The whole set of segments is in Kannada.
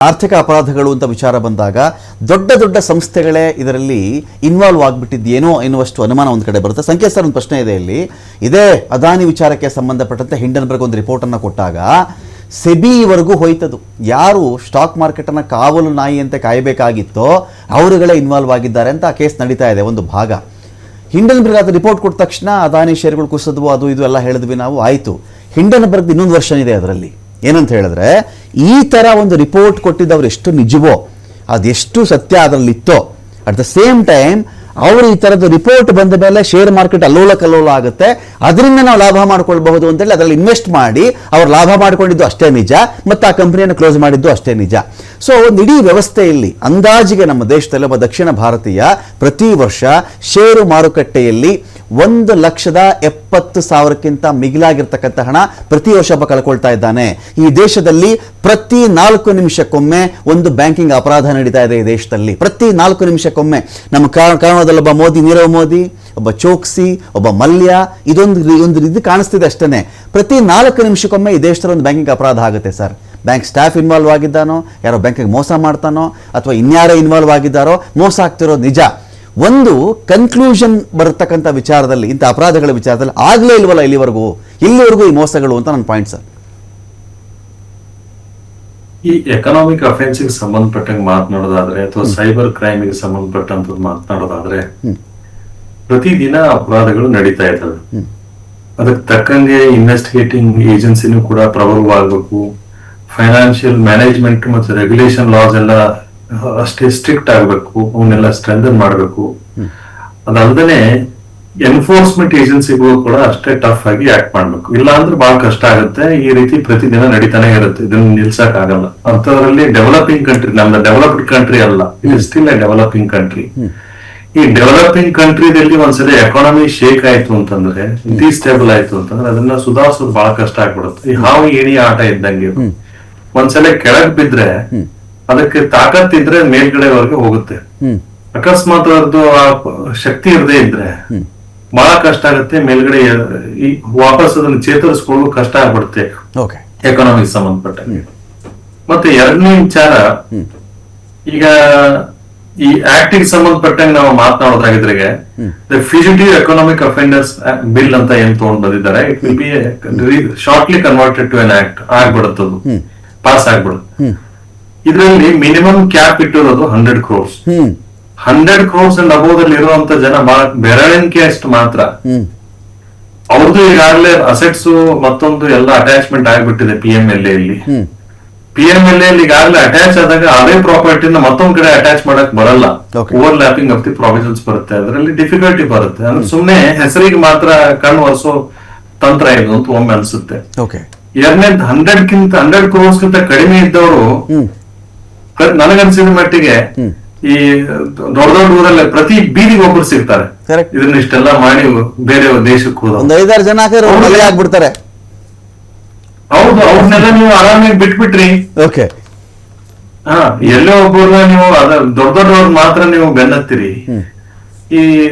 ಆರ್ಥಿಕ ಅಪರಾಧಗಳು ಅಂತ ವಿಚಾರ ಬಂದಾಗ ದೊಡ್ಡ ದೊಡ್ಡ ಸಂಸ್ಥೆಗಳೇ ಇದರಲ್ಲಿ ಇನ್ವಾಲ್ವ್ ಆಗಿಬಿಟ್ಟಿದ್ದೇನೋ ಎನ್ನುವಷ್ಟು ಅನುಮಾನ ಒಂದು ಕಡೆ ಬರುತ್ತೆ. ಸಂಕೇತ್ ಸರ್, ಒಂದು ಪ್ರಶ್ನೆ ಇದೆ ಇಲ್ಲಿ. ಇದೇ ಅದಾನಿ ವಿಚಾರಕ್ಕೆ ಸಂಬಂಧಪಟ್ಟಂತೆ ಹಿಂಡನ್ಬರ್ಗ್ ಒಂದು ರಿಪೋರ್ಟನ್ನು ಕೊಟ್ಟಾಗ ಸೆಬಿವರೆಗೂ ಹೋಯ್ತದು. ಯಾರು ಸ್ಟಾಕ್ ಮಾರ್ಕೆಟನ್ನು ಕಾವಲು ನಾಯಿ ಅಂತ ಕಾಯಬೇಕಾಗಿತ್ತೋ ಅವರುಗಳೇ ಇನ್ವಾಲ್ವ್ ಆಗಿದ್ದಾರೆ ಅಂತ ಆ ಕೇಸ್ ನಡೀತಾ ಇದೆ ಒಂದು ಭಾಗ. ಹಿಂಡನ್ಬರ್ಗ್ ಅದು ರಿಪೋರ್ಟ್ ಕೊಟ್ಟ ತಕ್ಷಣ ಅದಾನಿ ಶೇರ್ಗಳು ಕುಸಿದ್ವು, ಅದು ಇದು ಎಲ್ಲ ಹೇಳಿದ್ವಿ ನಾವು. ಆಯಿತು, ಹಿಂಡನ್ಬರ್ಗ್ ಇನ್ನೊಂದು ವರ್ಷನ್ ಇದೆ ಅದರಲ್ಲಿ. ಏನಂತ ಹೇಳಿದ್ರೆ, ಈ ಥರ ಒಂದು ರಿಪೋರ್ಟ್ ಕೊಟ್ಟಿದ್ದವ್ರು ಎಷ್ಟು ನಿಜವೋ, ಅದೆಷ್ಟು ಸತ್ಯ ಅದರಲ್ಲಿತ್ತೋ, ಅಟ್ ದ ಸೇಮ್ ಟೈಮ್ ಅವರು ಈ ಥರದ್ದು ರಿಪೋರ್ಟ್ ಬಂದ ಮೇಲೆ ಶೇರ್ ಮಾರ್ಕೆಟ್ ಅಲ್ಲೋಲ ಕಲ್ಲೋಲ ಆಗುತ್ತೆ, ಅದರಿಂದ ನಾವು ಲಾಭ ಮಾಡ್ಕೊಳ್ಬಹುದು ಅಂತೇಳಿ ಅದರಲ್ಲಿ ಇನ್ವೆಸ್ಟ್ ಮಾಡಿ ಅವ್ರು ಲಾಭ ಮಾಡ್ಕೊಂಡಿದ್ದು ಅಷ್ಟೇ ನಿಜ, ಮತ್ತು ಆ ಕಂಪ್ನಿಯನ್ನು ಕ್ಲೋಸ್ ಮಾಡಿದ್ದು ಅಷ್ಟೇ ನಿಜ. ಸೊ ಒಂದು ಇಡೀ ವ್ಯವಸ್ಥೆಯಲ್ಲಿ ಅಂದಾಜಿಗೆ ನಮ್ಮ ದೇಶದಲ್ಲಿ ಒಬ್ಬ ದಕ್ಷಿಣ ಭಾರತೀಯ ಪ್ರತಿ ವರ್ಷ ಷೇರು ಮಾರುಕಟ್ಟೆಯಲ್ಲಿ 1,70,000ಕ್ಕಿಂತ ಮಿಗಿಲಾಗಿರ್ತಕ್ಕಂಥ ಹಣ ಪ್ರತಿ ವರ್ಷ ಒಬ್ಬ ಕಳ್ಕೊಳ್ತಾ ಇದ್ದಾನೆ. ಈ ದೇಶದಲ್ಲಿ ಪ್ರತಿ 4 ನಿಮಿಷಕ್ಕೊಮ್ಮೆ ಒಂದು ಬ್ಯಾಂಕಿಂಗ್ ಅಪರಾಧ ನಡೀತಾ ಇದೆ ಈ ದೇಶದಲ್ಲಿ. ಪ್ರತಿ 4 ನಿಮಿಷಕ್ಕೊಮ್ಮೆ. ನಮ್ಮ ಕಾರಣದಲ್ಲಿ ಒಬ್ಬ ಮೋದಿ, ನೀರವ್ ಮೋದಿ, ಒಬ್ಬ ಚೋಕ್ಸಿ, ಒಬ್ಬ ಮಲ್ಯ, ಇದೊಂದು ಇದು ಕಾಣಿಸ್ತಿದೆ ಅಷ್ಟೇ. ಪ್ರತಿ 4 ನಿಮಿಷಕ್ಕೊಮ್ಮೆ ಈ ದೇಶದಲ್ಲಿ ಒಂದು ಬ್ಯಾಂಕಿಂಗ್ ಅಪರಾಧ ಆಗುತ್ತೆ ಸರ್. ಬ್ಯಾಂಕ್ ಸ್ಟಾಫ್ ಇನ್ವಾಲ್ವ್ ಆಗಿದ್ದಾನೋ, ಯಾರೋ ಬ್ಯಾಂಕಿಗೆ ಮೋಸ ಮಾಡ್ತಾನೋ, ಅಥವಾ ಇನ್ಯಾರೋ ಇನ್ವಾಲ್ವ್ ಆಗಿದ್ದಾರೋ, ಮೋಸ ಆಗ್ತಿರೋದು ನಿಜ. ಒಂದು ಕನ್ಕ್ಲೂಷನ್ ಬರತಕ್ಕಂಥ ವಿಚಾರದಲ್ಲಿ, ಇಂಥ ಅಪರಾಧಗಳ ವಿಚಾರದಲ್ಲಿ ಆಗಲೇ ಇಲ್ವಲ್ಲ ಇಲ್ಲಿವರೆಗೂ ಈ ಮೋಸಗಳು ಅಂತ ನನ್ನ ಪಾಯಿಂಟ್ ಸರ್. ಈ ಎಕನಾಮಿಕ್ ಅಫೆನ್ಸ್ಗೆ ಸಂಬಂಧಪಟ್ಟಂಗೆ ಮಾತನಾಡೋದಾದ್ರೆ ಅಥವಾ ಸೈಬರ್ ಕ್ರೈಮ್ಗೆ ಸಂಬಂಧಪಟ್ಟಂತ ಮಾತನಾಡೋದಾದ್ರೆ ಪ್ರತಿದಿನ ಅಪರಾಧಗಳು ನಡೀತಾ ಇದ್ದಾವೆ. ಅದಕ್ಕೆ ತಕ್ಕಂಗೆ ಇನ್ವೆಸ್ಟಿಗೇಟಿಂಗ್ ಏಜೆನ್ಸಿನೂ ಕೂಡ ಪ್ರಬಲವಾಗಬೇಕು. ಫೈನಾನ್ಷಿಯಲ್ ಮ್ಯಾನೇಜ್ಮೆಂಟ್ ಮತ್ತು ರೆಗ್ಯುಲೇಷನ್ ಲಾಸ್ ಎಲ್ಲ ಅಷ್ಟೇ ಸ್ಟ್ರಿಕ್ಟ್ ಆಗಬೇಕು, ಅವನ್ನೆಲ್ಲ ಸ್ಟ್ರೆಂಥನ್ ಮಾಡಬೇಕು. ಅದಲ್ಲದೆ ಎನ್ಫೋರ್ಸ್ಮೆಂಟ್ ಏಜೆನ್ಸಿಗಳು ಕೂಡ ಅಷ್ಟೇ ಟಫ್ ಆಗಿ ಆಕ್ಟ್ ಮಾಡ್ಬೇಕು. ಇಲ್ಲ ಅಂದ್ರೆ ಬಹಳ ಕಷ್ಟ ಆಗುತ್ತೆ. ಈ ರೀತಿ ಪ್ರತಿದಿನ ನಡೀತಾನೆ ಇರುತ್ತೆ, ಇದನ್ನ ನಿಲ್ಸಕ್ ಆಗಲ್ಲ. ಅಂತದ್ರಲ್ಲಿ ಡೆವಲಪಿಂಗ್ ಕಂಟ್ರಿ, ನಮ್ದು ಡೆವಲಪ್ಡ್ ಕಂಟ್ರಿ ಅಲ್ಲ, it is still A developing country. ಈ ಡೆವಲಪಿಂಗ್ ಕಂಟ್ರಿದಲ್ಲಿ ಒಂದ್ಸಲ ಎಕಾನಮಿ ಶೇಕ್ ಆಯ್ತು ಅಂತಂದ್ರೆ, ಡಿಸ್ಟೇಬಲ್ ಆಯ್ತು ಅಂತಂದ್ರೆ ಅದನ್ನ ಸುಧಾರಿಸೋದು ಬಹಳ ಕಷ್ಟ ಆಗ್ಬಿಡುತ್ತೆ. ಈ ಹಾವು ಏಣಿ ಆಟ ಇದ್ದಂಗೆ. ಒಂದ್ಸಲ ಕೆಳಗ್ ಬಿದ್ರೆ ಅದಕ್ಕೆ ತಾಕತ್ತಿದ್ರೆ ಮೇಲ್ಗಡೆವರೆಗೆ ಹೋಗುತ್ತೆ. ಅಕಸ್ಮಾತ್ ಅದ್ರದ್ದು ಆ ಶಕ್ತಿ ಇರದೇ ಇದ್ರೆ ಬಹಳ ಕಷ್ಟ ಆಗುತ್ತೆ. ಮೇಲ್ಗಡೆ ವಾಪಸ್ ಅದನ್ನ ಚೇತರಿಸ್ಕೊಳ್ಳೋದು ಕಷ್ಟ ಆಗ್ಬಿಡುತ್ತೆ ಎಕಾನಮಿಕ್ ಸಂಬಂಧಪಟ್ಟಂಗೆ. ಮತ್ತೆ ಎರಡನೇ ವಿಚಾರ, ಈಗ ಈ ಆಕ್ಟಿಗೆ ಸಂಬಂಧಪಟ್ಟಂಗೆ ನಾವು ಮಾತನಾಡೋದಾಗಿದ್ರೆ ಫ್ಯೂಜಿಟಿವ್ ಎಕನಾಮಿಕ್ ಅಫೆಂಡರ್ಸ್ ಬಿಲ್ ಅಂತ ಏನ್ ತಗೊಂಡ್ ಬಂದಿದ್ದಾರೆ, it will be shortly converted to an act ಆಗ್ಬಿಡುತ್ತದು, ಪಾಸ್ ಆಗ್ಬಿಡುತ್ತೆ. ಇದರಲ್ಲಿ ಮಿನಿಮಮ್ ಕ್ಯಾಪ್ ಇಟ್ಟಿರೋದು 100 crores. 100 crores ಅಂಡ್ ಅಬೋದಲ್ಲಿ ಇರುವಂತ ಜನ ಬಹಳ ಬೆರಳಿಕೆ ಅಷ್ಟು ಮಾತ್ರ. ಅವ್ರದ್ದು ಈಗಾಗಲೇ ಅಸೆಟ್ಸ್ ಮತ್ತೊಂದು ಎಲ್ಲ ಅಟ್ಯಾಚ್ಮೆಂಟ್ ಆಗ್ಬಿಟ್ಟಿದೆ PMLA ಇಲ್ಲಿ. PMLA ಈಗಾಗಲೇ ಅಟ್ಯಾಚ್ ಆದಾಗ ಅದೇ ಪ್ರಾಪರ್ಟಿನ ಮತ್ತೊಂದ್ ಕಡೆ ಅಟ್ಯಾಚ್ ಮಾಡಕ್ ಬರಲ್ಲ. Over lapping of the provisions ಬರುತ್ತೆ, ಅದರಲ್ಲಿ ಡಿಫಿಕಲ್ಟಿ ಬರುತ್ತೆ. ಅಂದ್ರೆ ಸುಮ್ನೆ ಹೆಸರಿಗೆ ಮಾತ್ರ ಕಣ್ಣು ಒರೆಸೋ ತಂತ್ರ ಇದು ಅಂತ ಒಮ್ಮೆ ಅನ್ಸುತ್ತೆ. ಎರಡನೇದು 100 crores ಕಡಿಮೆ ಇದ್ದವರು ನನಗನ್ಸಿದ ಮಟ್ಟಿಗೆ ಈ ದೊಡ್ಡ ಊರಲ್ಲೇ ಪ್ರತಿ ಬೀದಿಗೆ ಒಬ್ರು ಸಿಗ್ತಾರೆ. ಇದನ್ನ ಇಷ್ಟೆಲ್ಲ ಮಾಡಿ ಬೇರೆ ದೇಶಕ್ಕೆ ಹೋದ 5-6 ಜನ ಆಗ್ಬಿಡ್ತಾರೆ. ಹೌದು, ಅವ್ರನ್ನೆಲ್ಲ ನೀವು ಆರಾಮಾಗಿ ಬಿಟ್ಬಿಟ್ರಿ. ಎಲ್ಲೋ ಒಬ್ಬರನ್ನ ನೀವು ದೊಡ್ಡವ್ರ ಮಾತ್ರ ನೀವು ಬೆನ್ನತ್ತೀರಿ. ಈ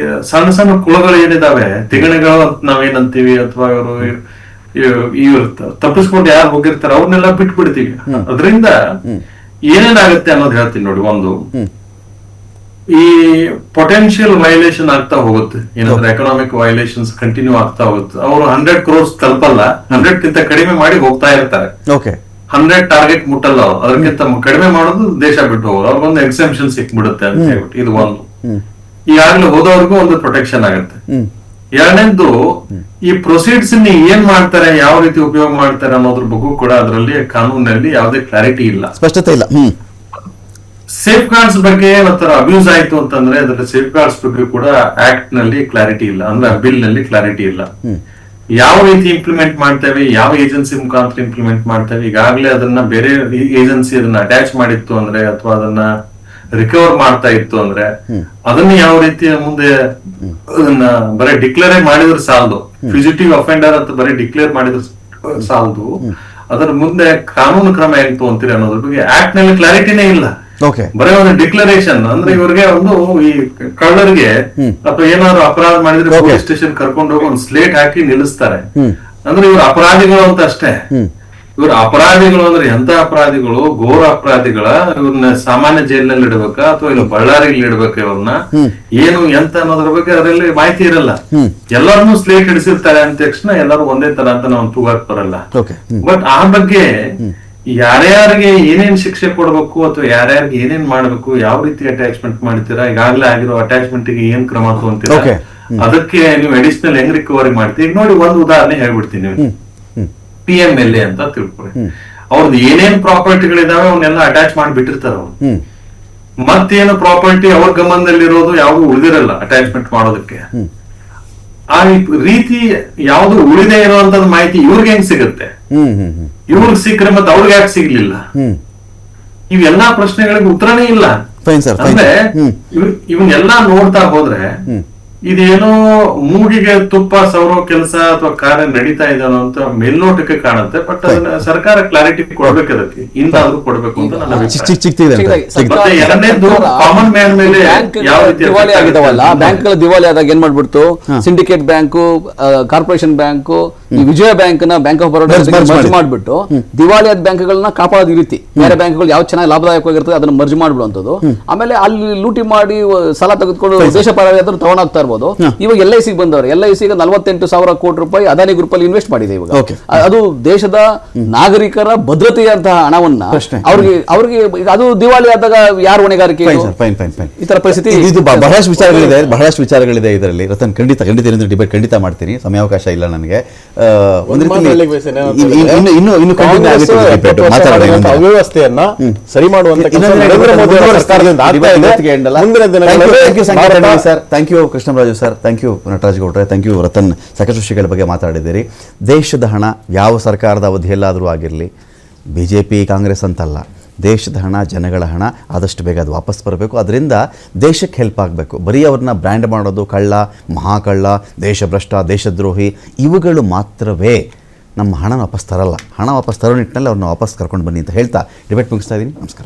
ಸಣ್ಣ ಸಣ್ಣ ಕುಳಗಳು ಏನಿದಾವೆ, ತಿಗಣೆಗಳು ನಾವೇನಂತೀವಿ, ಅಥವಾ ಇವ್ರು ತಪ್ಪಿಸ್ಕೊಂಡು ಯಾರು ಹೋಗಿರ್ತಾರೆ ಅವ್ರನ್ನೆಲ್ಲ ಬಿಟ್ಬಿಡ್ತೀವಿ. ಅದರಿಂದ ಏನೇನಾಗುತ್ತೆ ಅನ್ನೋದು ಹೇಳ್ತೀನಿ ನೋಡಿ. ಒಂದು, ಈ ಪೊಟೆನ್ಶಿಯಲ್ ವೈಲೇಷನ್ ಆಗ್ತಾ ಹೋಗುತ್ತೆ. ಏನಂದ್ರೆ ಎಕನಾಮಿಕ್ ವೈಲೇಷನ್ಸ್ ಕಂಟಿನ್ಯೂ ಆಗ್ತಾ ಹೋಗುತ್ತೆ. ಅವರು 100 crores ತಲುಪಲ್ಲ, 100ಕ್ಕಿಂತ ಕಡಿಮೆ ಮಾಡಿ ಹೋಗ್ತಾ ಇರ್ತಾರೆ. 100 ಟಾರ್ಗೆಟ್ ಮುಟ್ಟಲ್ಲ ಅವ್ರು, ಅದಕ್ಕಿಂತ ಕಡಿಮೆ ಮಾಡೋದು ದೇಶ ಬಿಟ್ಟು ಹೋಗೋದು. ಅವ್ರಿಗೊಂದು ಎಕ್ಸೆಂಪ್ಷನ್ ಸಿಕ್ಬಿಡುತ್ತೆ ಅಂತ ಹೇಳ್ಬಿಟ್ಟು ಇದು ಒಂದು. ಈಗಾಗಲೇ ಹೋದವ್ರಿಗೂ ಒಂದು ಪ್ರೊಟೆಕ್ಷನ್ ಆಗುತ್ತೆ. ಎರಡನೇದು, ಈ ಪ್ರೊಸೀಡ್ಸ್ ಏನ್ ಮಾಡ್ತಾರೆ, ಯಾವ ರೀತಿ ಉಪಯೋಗ ಮಾಡ್ತಾರೆ ಅನ್ನೋದ್ರ ಬಗ್ಗೆ ಕೂಡ ಅದರಲ್ಲಿ ಕಾನೂನಲ್ಲಿ ಯಾವುದೇ ಕ್ಲಾರಿಟಿ ಇಲ್ಲ, ಸ್ಪಷ್ಟತೆ ಇಲ್ಲ. ಸೇಫ್ ಗಾರ್ಡ್ಸ್ ಬಗ್ಗೆ ಏನಾರ ಅಬ್ಯೂಸ್ ಆಯ್ತು ಅಂತಂದ್ರೆ ಅದರ ಸೇಫ್ ಗಾರ್ಡ್ಸ್ ಬಗ್ಗೆ ಕೂಡ ಆಕ್ಟ್ ನಲ್ಲಿ ಕ್ಲಾರಿಟಿ ಇಲ್ಲ, ಅಂದ್ರೆ ಬಿಲ್ ನಲ್ಲಿ ಕ್ಲಾರಿಟಿ ಇಲ್ಲ. ಯಾವ ರೀತಿ ಇಂಪ್ಲಿಮೆಂಟ್ ಮಾಡ್ತೇವೆ, ಯಾವ ಏಜೆನ್ಸಿ ಮುಖಾಂತರ ಇಂಪ್ಲಿಮೆಂಟ್ ಮಾಡ್ತೇವೆ. ಈಗಾಗಲೇ ಅದನ್ನ ಬೇರೆ ಏಜೆನ್ಸಿ ಅದನ್ನ ಅಟ್ಯಾಚ್ ಮಾಡಿತ್ತು ಅಂದ್ರೆ, ಅಥವಾ ಅದನ್ನ ರಿಕವರ್ ಮಾಡ್ತಾ ಇತ್ತು ಅಂದ್ರೆ, ಅದನ್ನ ಯಾವ ರೀತಿ ಮುಂದೆ ಅದನ್ನ ಬರೀ ಡಿಕ್ಲೇರ್ ಮಾಡಿದ್ರೆ ಸಾಲದು. ಫ್ಯೂಜಿಟಿವ್ ಅಫೆಂಡರ್ ಅಂತ ಬರೀ ಡಿಕ್ಲೇರ್ ಮಾಡಿದ್ರೆ ಸಾಲದು. ಅದರ ಮುಂದೆ ಕಾನೂನು ಕ್ರಮ ಹೆಂಗ್ ತಗೊಂತೀರಿ ಅನ್ನೋದ್ರ ಬಗ್ಗೆ ಆಕ್ಟ್ ನಲ್ಲಿ ಕ್ಲಾರಿಟಿನೇ ಇಲ್ಲ. ಬರೀ ಒಂದು ಡಿಕ್ಲರೇಷನ್ ಅಂದ್ರೆ ಇವ್ರಿಗೆ ಒಂದು ಈ ಕಳ್ಳರಿಗೆ ಅಥವಾ ಏನಾದ್ರು ಅಪರಾಧ ಮಾಡಿದ್ರೆ ಪೊಲೀಸ್ ಸ್ಟೇಷನ್ ಕರ್ಕೊಂಡು ಹೋಗಿ ಒಂದು ಸ್ಲೇಟ್ ಹಾಕಿ ನಿಲ್ಲಿಸ್ತಾರೆ. ಅಂದ್ರೆ ಇವ್ರು ಅಪರಾಧಿಗಳು ಅಂತ ಅಷ್ಟೇ. ಇವ್ರ ಅಪರಾಧಿಗಳು ಅಂದ್ರೆ ಎಂತ ಅಪರಾಧಿಗಳು, ಘೋರ ಅಪರಾಧಿಗಳ, ಇವ್ರನ್ನ ಸಾಮಾನ್ಯ ಜೈಲಿನಲ್ಲಿ ಇಡ್ಬೇಕಾ ಅಥವಾ ಇಲ್ಲ ಬಳ್ಳಾರಿಯಲ್ಲಿ ಇಡ್ಬೇಕಾ, ಇವ್ರನ್ನ ಏನು ಎಂತ ಅನ್ನೋದ್ರ ಬಗ್ಗೆ ಅದರಲ್ಲಿ ಮಾಹಿತಿ ಇರಲ್ಲ. ಎಲ್ಲರನ್ನೂ ಸ್ಲೇಟ್ ಹಿಡಿಸಿರ್ತಾರೆ ಅಂದ ತಕ್ಷಣ ಎಲ್ಲರೂ ಒಂದೇ ತರ ಅಂತ ನಾವು ತೂಗಾಕ್ ಬರಲ್ಲ. ಬಟ್ ಆ ಬಗ್ಗೆ ಯಾರ್ಯಾರಿಗೆ ಏನೇನ್ ಶಿಕ್ಷೆ ಕೊಡ್ಬೇಕು ಅಥವಾ ಯಾರ್ಯಾರಿಗೆ ಏನೇನ್ ಮಾಡ್ಬೇಕು, ಯಾವ ರೀತಿ ಅಟ್ಯಾಚ್ಮೆಂಟ್ ಮಾಡ್ತೀರಾ, ಈಗಾಗಲೇ ಆಗಿರೋ ಅಟ್ಯಾಚ್ಮೆಂಟ್ ಗೆ ಏನ್ ಕ್ರಮ ತಗೊಂತೀರಾ, ಅದಕ್ಕೆ ನೀವು ಅಡಿಷನಲ್ ಹೆಂಗ್ ರಿಕವರಿ ಮಾಡ್ತೀವಿ. ಈಗ ನೋಡಿ, ಒಂದು ಉದಾಹರಣೆ ಹೇಳ್ಬಿಡ್ತೀನಿ. PMLA ಅಂತ ತಿಳ್ಕೊಳ್ಳಿ, ಅವ್ರದ್ದು ಏನೇನ್ ಪ್ರಾಪರ್ಟಿಗಳಿದಾವೆ ಅವನ್ನೆಲ್ಲ ಅಟ್ಯಾಚ್ ಮಾಡಿಬಿಟ್ಟಿರ್ತಾರ ಅವ್ರು. ಮತ್ತೇನು ಪ್ರಾಪರ್ಟಿ ಅವ್ರ ಗಮನದಲ್ಲಿರೋದು ಯಾವ್ದು ಉಳಿದಿರಲ್ಲ ಅಟ್ಯಾಚ್ಮೆಂಟ್ ಮಾಡೋದಕ್ಕೆ. ಆ ರೀತಿ ಯಾವ್ದು ಉಳಿದೇ ಇರುವಂತದ್ ಮಾಹಿತಿ ಇವ್ರಿಗೆ ಹೆಂಗ್ ಸಿಗುತ್ತೆ, ಇವ್ರಿಗೆ ಸಿಕ್ಕರೆ ಮತ್ತೆ ಅವ್ರಿಗೆ ಯಾಕೆ ಸಿಗ್ಲಿಲ್ಲ, ಇವೆಲ್ಲಾ ಪ್ರಶ್ನೆಗಳಿಗೆ ಉತ್ತರನೇ ಇಲ್ಲ. ಅಂದ್ರೆ ಇವನ್ನೆಲ್ಲಾ ನೋಡ್ತಾ ಹೋದ್ರೆ ಇದೇನೋ ಮೂಗಿಗೆ ತುಪ್ಪ ಸವರೋ ಕೆಲಸ ಅಥವಾ ಕಾರ್ಯ ನಡೀತಾ ಇದಾನೋ ಅಂತ ಮೇಲ್ನೋಟಕ್ಕೆ ಕಾಣುತ್ತೆ. ಬಟ್ ಅದನ್ನ ಸರ್ಕಾರ ಕ್ಲಾರಿಟಿ ಕೊಡ್ಬೇಕು, ಅದಕ್ಕೆ ಇಂತಾದ್ರೂ ಕೊಡ್ಬೇಕು ಅಂತ ನನ್ನ ಅಭಿಪ್ರಾಯ. ಮತ್ತೆ ಎರಡನೇದು ಕಾಮನ್ ಮ್ಯಾನ್ ಮೇಲೆ ಯಾವ ರೀತಿ ದಿವಾಳಿ ಆಗಿದಾವಲ್ಲ, ಬ್ಯಾಂಕ್ಗಳ ದಿವಾಳಿ ಆದಾಗ ಏನ್ ಮಾಡ್ಬಿಡ್ತು, ಸಿಂಡಿಕೇಟ್ ಬ್ಯಾಂಕು, ಕಾರ್ಪೊರೇಷನ್ ಬ್ಯಾಂಕು, ಈ ವಿಜಯ ಬ್ಯಾಂಕ್ ನ ಬ್ಯಾಂಕ್ ಆಫ್ ಬರೋಡಾ ಮರ್ಜ್ ಮಾಡ್ಬಿಟ್ಟು ದಿವಾಳಿ ಆದ ಬ್ಯಾಂಕ್ಗಳನ್ನ ಕಾಪಾಡೋದು ಈ ರೀತಿ. ಬೇರೆ ಬ್ಯಾಂಕ್ಗಳು ಯಾವ ಚೆನ್ನಾಗಿ ಲಾಭದಾಯಕವಾಗಿರ್ತದೆ ಅದನ್ನ ಮರ್ಜ್ ಮಾಡ್ಬಿಡುವಂಥದ್ದು. ಆಮೇಲೆ ಅಲ್ಲಿ ಲೂಟಿ ಮಾಡಿ ಸಾಲ ತೆಗೆದುಕೊಂಡು ದೇಶ ಪರವಾಗಿ ತಗೊಂಡೋಗ್ತಾ ಇರ್ಬೋದು. ಇವಾಗ LIC ಬಂದವರು, LIC 48,000 ಕೋಟಿ ರೂಪಾಯಿ ಅದಾನಿ ಗ್ರೂಪ್ ಅಲ್ಲಿ ಇನ್ವೆಸ್ಟ್ ಮಾಡಿದೆ ಇವಾಗ. ಅದು ದೇಶದ ನಾಗರಿಕರ ಭದ್ರತೆಯಂತಹ ಹಣವನ್ನ ಅವ್ರಿಗೆ ಅದು ದಿವಾಳಿ ಆದಾಗ ಯಾರು ಹೊಣೆಗಾರಿಕೆ, ಈ ತರ ಪರಿಸ್ಥಿತಿ. ಇದು ಬಹಳಷ್ಟು ವಿಚಾರಗಳಿದೆ ಇದರಲ್ಲಿ. ರತನ್, ಖಂಡಿತ ಡಿಬೇಟ್ ಖಂಡಿತ ಮಾಡ್ತೀನಿ, ಸಮಯಾವಕಾಶ ಇಲ್ಲ ನನಗೆ. ಅವ್ಯವಸ್ಥೆಯನ್ನ ಸರಿ ಮಾಡುವಂತ thank you Krishnaraju sir, thank you Nataraj ಗೌಡ್ರೆ, ಥ್ಯಾಂಕ್ ಯು ರತನ್. ಸಾಕಷ್ಟು ವಿಷಯಗಳ ಬಗ್ಗೆ ಮಾತಾಡಿದ್ದೀರಿ. ದೇಶದ ಹಣ ಯಾವ ಸರ್ಕಾರದ ಅವಧಿಯಲ್ಲಾದರೂ ಆಗಿರಲಿ, BJP ಕಾಂಗ್ರೆಸ್ ಅಂತಲ್ಲ, ದೇಶದ ಹಣ, ಜನಗಳ ಹಣ, ಆದಷ್ಟು ಬೇಗ ಅದು ವಾಪಸ್ ಬರಬೇಕು. ಅದರಿಂದ ದೇಶಕ್ಕೆ ಹೆಲ್ಪ್ ಆಗಬೇಕು. ಬರೀ ಅವ್ರನ್ನ ಬ್ರ್ಯಾಂಡ್ ಮಾಡೋದು ಕಳ್ಳ, ಮಹಾಕಳ್ಳ, ದೇಶಭ್ರಷ್ಟ, ದೇಶದ್ರೋಹಿ ಇವುಗಳು ಮಾತ್ರವೇ ನಮ್ಮ ಹಣನ ವಾಪಸ್ ತರಲ್ಲ. ಹಣ ವಾಪಸ್ ತರೋ ನಿಟ್ಟಿನಲ್ಲಿ ಅವ್ರನ್ನ ವಾಪಸ್ ಕರ್ಕೊಂಡು ಬನ್ನಿ ಅಂತ ಹೇಳ್ತಾ ಡಿಬೇಟ್ ಮುಗಿಸ್ತಾ ಇದ್ದೀನಿ. ನಮಸ್ಕಾರ.